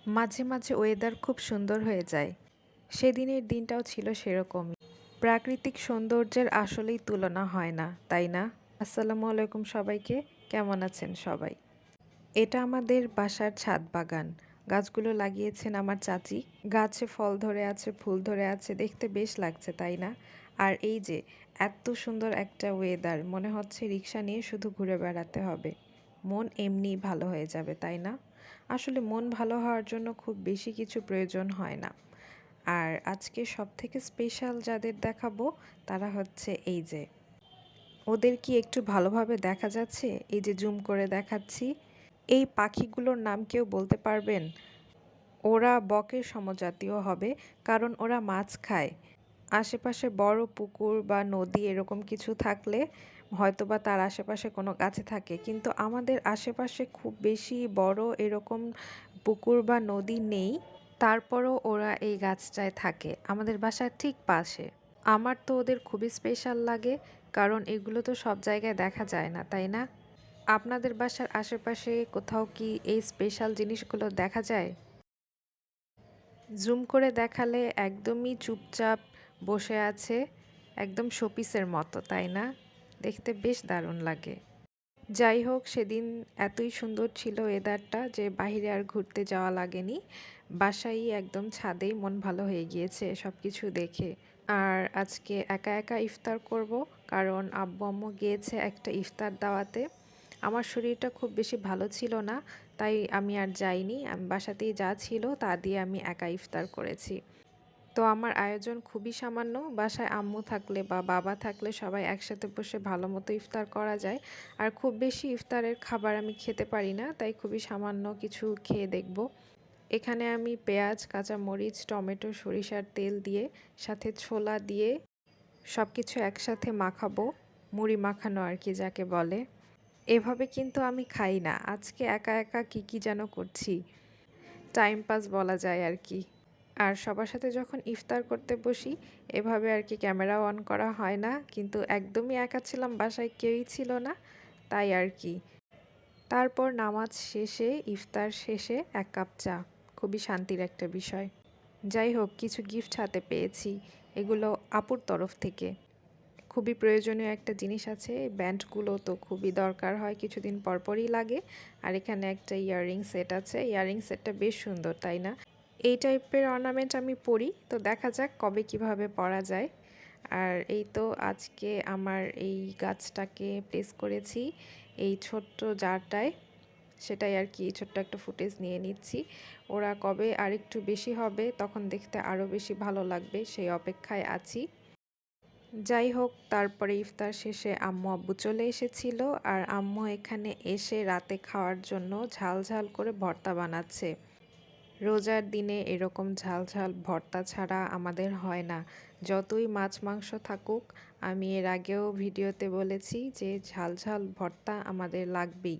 মাঝে মাঝে ওয়েদার খুব সুন্দর হয়ে যায়। সেদিনের দিনটাও ছিল সেরকমই। প্রাকৃতিক সৌন্দর্যের আসলেই তুলনা হয় না, তাই না? আসসালামু আলাইকুম সবাইকে। কেমন আছেন সবাই? এটা আমাদের বাসার ছাদ বাগান। গাছগুলো লাগিয়েছেন আমার চাচি। গাছে ফল ধরে আছে, ফুল ধরে আছে, দেখতে বেশ লাগছে, তাই না? আর এই যে এত সুন্দর একটা ওয়েদার, মনে হচ্ছে রিক্সা নিয়ে শুধু ঘুরে বেড়াতে হবে। মন এমনিই ভালো হয়ে যাবে, তাই না? আসলে মন ভালো হওয়ার জন্য খুব বেশি কিছু প্রয়োজন হয় না। আর আজকে সবথেকে স্পেশাল যাদের দেখাবো তারা হচ্ছে এই যে, ওদের কি একটু ভালোভাবে দেখা যাচ্ছে? এই যে জুম করে দেখাচ্ছি। এই পাখিগুলোর নাম কেউ বলতে পারবেন? ওরা বকের সমজাতীয় হবে, কারণ ওরা মাছ খায়। আশেপাশে বড় পুকুর বা নদী এরকম কিছু থাকলে হয়তোবা তার আশেপাশে কোনো গাছে থাকে, কিন্তু আমাদের আশেপাশে খুব বেশি বড় এরকম পুকুর বা নদী নেই। তারপরও ওরা এই গাছটায় থাকে, আমাদের বাসার ঠিক পাশে। আমার তো ওদের খুবই স্পেশাল লাগে, কারণ এগুলো তো সব জায়গায় দেখা যায় না, তাই না? আপনাদের বাসার আশেপাশে কোথাও কি এই স্পেশাল জিনিসগুলো দেখা যায়? জুম করে দেখালে একদমই চুপচাপ বসে আছে, একদম শোপিসের মতো, তাই না? দেখতে বেশ দারুণ লাগে। যাই হোক, সেদিন এতই সুন্দর ছিল ওয়েদারটা যে বাইরে আর ঘুরতে যাওয়া লাগেনি। বাসায় একদম ছাদেই মন ভালো হয়ে গিয়েছে সব কিছু দেখে। আর আজকে একা একা ইফতার করব, কারণ আব্বু আম্মু গিয়েছে একটা ইফতার দাওয়াতে। আমার শরীরটা খুব বেশি ভালো ছিল না, তাই আমি আর যাইনি। আমি বাসাতেই যা ছিল তা দিয়ে আমি একা ইফতার করেছি। তো আমার আয়োজন খুবই সামান্য। বাসায় আম্মু থাকলে বা বাবা থাকলে সবাই একসাথে বসে ভালো মতো ইফতার করা যায়। আর খুব বেশি ইফতারের খাবার আমি খেতে পারি না, তাই খুবই সামান্য কিছু খেয়ে দেখব। এখানে আমি পেঁয়াজ, কাঁচামরিচ, টমেটো, সরিষার তেল দিয়ে সাথে ছোলা দিয়ে সব কিছু একসাথে মাখাবো। মুড়ি মাখানো আর কি যাকে বলে। এভাবে কিন্তু আমি খাই না। আজকে একা একা কি যেন করছি। টাইম পাস বলা যায় আর কি। আর সবার সাথে যখন ইফতার করতে বসি এভাবে আর কি ক্যামেরা অন করা হয় না, কিন্তু একদমই একা ছিলাম, বাসায় কেউই ছিল না, তাই আর কি। তারপর নামাজ শেষে, ইফতার শেষে 1 কাপ চা, খুবই শান্তির একটা বিষয়। যাই হোক, কিছু গিফট হাতে পেয়েছি, এগুলো আপুর তরফ থেকে। খুবই প্রয়োজনীয় একটা জিনিস আছে, ব্যান্ডগুলো তো খুবই দরকার হয়, কিছুদিন পরপরই লাগে। আর এখানে একটা ইয়াররিং সেট আছে, ইয়াররিং সেটটা বেশ সুন্দর, তাই না? এই টাইপের অর্নামেন্ট আমি পরি, তো দেখা যাক কবে কিভাবে পরা যায়। আর এই তো আজকে আমার এই গাছটাকে প্লেস করেছি এই ছোট্ট জারটায়, সেটাই আর কি ছোট্ট একটা ফুটেজ নিয়ে নিচ্ছি। ওরা কবে আরেকটু বেশি হবে তখন দেখতে আরও বেশি ভালো লাগবে, সেই অপেক্ষায় আছি। যাই হোক, তারপরে ইফতার শেষে আম্মু আব্বু চলে এসেছিল, আর আম্মু এখানে এসে রাতে খাওয়ার জন্য ঝাল ঝাল করে ভর্তা বানাচ্ছে। রোজার দিনে এরকম ঝাল ঝাল ভর্তা ছাড়া আমাদের হয় না। যতই মাছ মাংস থাকুক, আমি এর আগেও ভিডিওতে বলেছি যে ঝাল ঝাল ভর্তা আমাদের লাগবেই।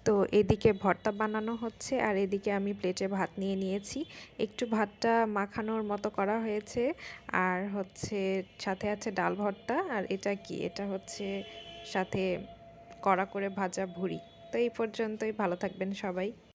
তো এদিকে ভর্তা বানানো হচ্ছে, আর এদিকে আমি প্লেটে ভাত নিয়ে নিয়েছি। একটু ভাতটা মাখানোর মতো করা হয়েছে, আর হচ্ছে সাথে আছে ডাল ভর্তা। আর এটা কি, এটা হচ্ছে সাথে কড়া করে ভাজা ভুড়ি। তো এই পর্যন্তই, ভালো থাকবেন সবাই।